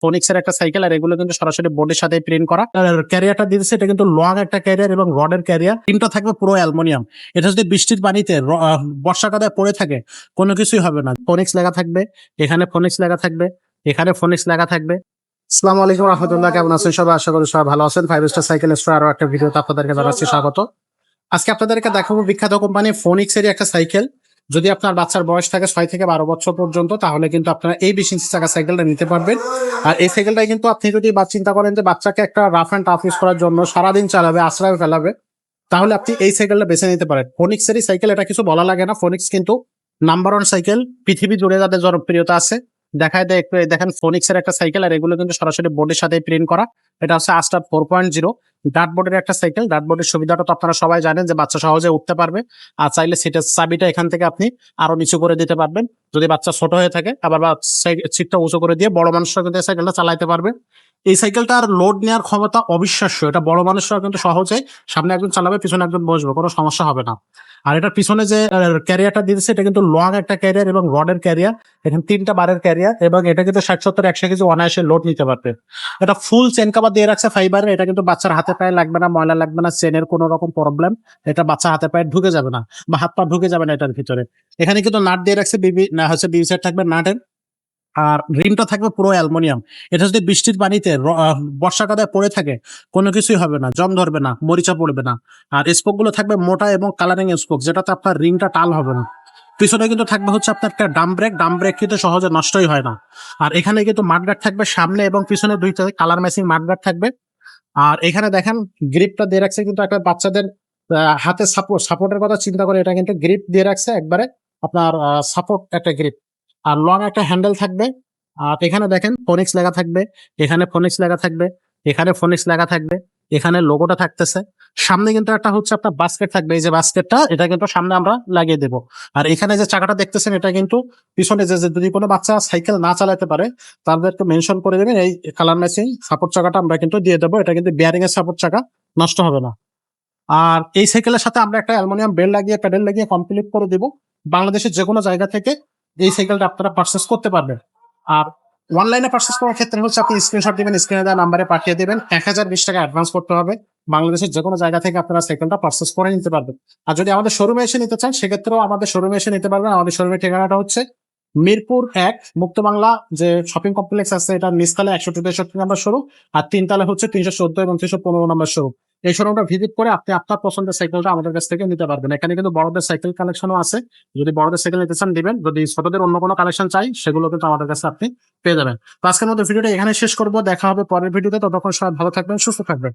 ফোনিক্সের একটা সাইকেল, আর এগুলো কিন্তু সরাসরি বোর্ডের সাথে প্রিন্ট করা। আর ক্যারিয়ারটা দিয়েছে এটা কিন্তু লং একটা ক্যারিয়ার এবং রডের ক্যারিয়ার, তিনটা থাকবে পুরো অ্যালুমিনিয়াম। এটা যদি বৃষ্টির পানিতে বর্ষাকালে পড়ে থাকে কোনো কিছুই হবে না। ফোনিক্স লেখা থাকবে, এখানে ফোনিক্স লেখা থাকবে, এখানে ফোনিক্স লেখা থাকবে। আসসালামু আলাইকুম রহমতুল্লাহ, কেমন আছেন সবাই? আশা করি সবাই ভালো আছেন। 5 স্টার সাইকেল স্টোর আরো একটা ভিডিওতে আপনাদেরকে জানাচ্ছি স্বাগত। আজকে আপনাদেরকে দেখাবো বিখ্যাত কোম্পানি ফোনিক্সেরই একটা সাইকেল। যদি আপনার বাচ্চার বয়স থাকে 6 থেকে 12 বছর পর্যন্ত, তাহলে কিন্তু আপনারা এই 20 ইঞ্চি চাকা সাইকেলটা নিতে পারবেন। আর এই সাইকেলটাই কিন্তু আপনি যদি চিন্তা করেন যে বাচ্চাকে একটা রাফ অ্যান্ড টাফ ইউজ করার জন্য সারাদিন চালাবে, আশ্রয় ফেলাবে, তাহলে আপনি এই সাইকেলটা বেছে নিতে পারেন। ফোনিক্সেরই সাইকেল, এটা কিছু বলা লাগে না। ফোনিক্স কিন্তু নাম্বার 1 সাইকেল, পৃথিবী জুড়ে যাদের জনপ্রিয়তা আছে। দেখেন ফোনিক্সের একটা সাইকেল, আর এগুলো কিন্তু সরাসরি বোর্ডের সাথে প্রিন্ট করা। এটা হচ্ছে আস্টার 4.0 ডার্ট বোর্ডের একটা সাইকেল। ডার্ট বোর্ডের সুবিধাটা তো আপনারা সবাই জানেন যে বাচ্চা সহজে উঠতে পারবে, আর চাইলে সিটের চাবিটা এখান থেকে আপনি আরো নিচু করে দিতে পারবেন যদি বাচ্চা ছোট হয়ে থাকে। আবার সিটটা উঁচু করে দিয়ে বড় মানুষরা কিন্তু এই সাইকেলটা চালাইতে পারবে। এই সাইকেলটার লোড নেওয়ার ক্ষমতা অবিশ্বাস্য। এটা বড় মানুষরা কিন্তু সহজে, সামনে একজন চালাবে, পিছনে একজন বসবে, কোনো সমস্যা হবে না। আর এটার পিছনে যে ক্যারিয়ারটা দিয়েছে এটা কিন্তু লং একটা ক্যারিয়ার এবং রডের ক্যারিয়ার। এখানে 3টা বারের ক্যারিয়ার, এবং এটা কিন্তু 60-70-100 কেজি অনায়াসে লোড নিতে পারবে। এটা ফুল চেন কাভার দিয়ে রাখছে ফাইবারের। এটা কিন্তু বাচ্চার হাতে পায়ে লাগবে না, ময়লা লাগবে না, চেনের কোনো রকম প্রবলেম এটা বাচ্চা হাতে পায়ে ঢুকে যাবে না, বা হাত পা ঢুকে যাবে না এটার ভিতরে। এখানে কিন্তু নাট দিয়ে রাখছে, বিবি সেট থাকবে নাটের। আর রিমটা থাকবে পুরো অ্যালুমিনিয়াম। এটা যদি বৃষ্টির পানিতে বর্ষাকালে পড়ে থাকে কোনো কিছুই হবে না, জং ধরবে না, মরিচা পড়বে না। আর স্পোক গুলো থাকবে মোটা এবং কালারিং স্পোক, যেটাতে আপনার রিংটা টাল হবে না। পিছনে কিন্তু থাকবে হচ্ছে আপনার একটা ডাম ব্রেক কিন্তু সহজে নষ্টই হয় না। আর এখানে কিন্তু মাডগার্ড থাকবে সামনে এবং পিছনে, দুইটা কালার ম্যাচিং মাডগার্ড থাকবে। আর এখানে দেখেন গ্রিপটা দিয়ে রাখছে কিন্তু একটা বাচ্চাদের হাতে সাপোর্টের কথা চিন্তা করে এটা কিন্তু গ্রিপ দিয়ে রাখছে একবারে, আপনার সাপোর্ট একটা গ্রিপ। আর লং একটা হ্যান্ডেল থাকবে। আর এখানে দেখেন ফোনিক্স লেখা থাকবে, এখানে ফোনিক্স লেখা থাকবে, এখানে ফোনিক্স লেখা থাকবে, এখানে লোগোটা থাকতেছে। সামনে কিন্তু একটা হচ্ছে আপনার বাস্কেট থাকবে, এই যে বাস্কেটটা, এটা কিন্তু সামনে আমরা লাগিয়ে দেবো। আর এখানে যে চাকাটা দেখতেছেন এটা কিন্তু পিছনে, যে যদি কোনো বাচ্চা সাইকেল না চালাতে পারে তাদেরকে মেনশন করে দেবেন, এই কালার ম্যাচিং সাপোর্ট চাকাটা আমরা কিন্তু দিয়ে দেবো। এটা কিন্তু বিয়ারিং এর সাপোর্ট চাকা, নষ্ট হবে না। আর এই সাইকেলের সাথে আমরা একটা অ্যালুমিনিয়াম বেল লাগিয়ে, প্যাডেল লাগিয়ে কমপ্লিট করে দিব। বাংলাদেশের যে কোনো জায়গা থেকে এই সাইকেলটা আপনারা পারচেস করতে পারবেন। আর অনলাইনে পারচেস করার ক্ষেত্রে হচ্ছে আপনি স্ক্রিনশট দিবেন, স্ক্রিনে দেওয়া নাম্বারে পাঠিয়ে দেবেন। 1020 টাকা অ্যাডভান্স করতে হবে। বাংলাদেশের যে কোনো জায়গা থেকে আপনারা সাইকেলটা পারচেস করে নিতে পারবেন। আর যদি আমাদের শোরুমে এসে নিতে চান সেক্ষেত্রেও আমাদের শোরুমে এসে নিতে পারবেন। আমাদের শোরুমের ঠিকানাটা হচ্ছে মিরপুর 1 মুক্ত বাংলা যে শপিং কমপ্লেক্স আছে, এটা নিচতলায় 163 নম্বর শোরুম, আর 3 তলায় হচ্ছে 314 এবং 315 নম্বর শোরুম। এই শোরুমটা ভিজিট করে আপনি আপনার পছন্দের সাইকেলটা আমাদের কাছ থেকে নিতে পারবেন। এখানে কিন্তু বড়দের সাইকেল কালেকশনও আছে, যদি বড়দের সাইকেল নিতে চান দিবেন, যদি ছোটদের অন্য কোনো কালেকশন চাই সেগুলো কিন্তু আমাদের কাছে আপনি পেয়ে যাবেন। তো আজকের মতো ভিডিওটা এখানে শেষ করবো, দেখা হবে পরের ভিডিওতে। ততক্ষণ সবাই ভালো থাকবেন, সুস্থ থাকবেন।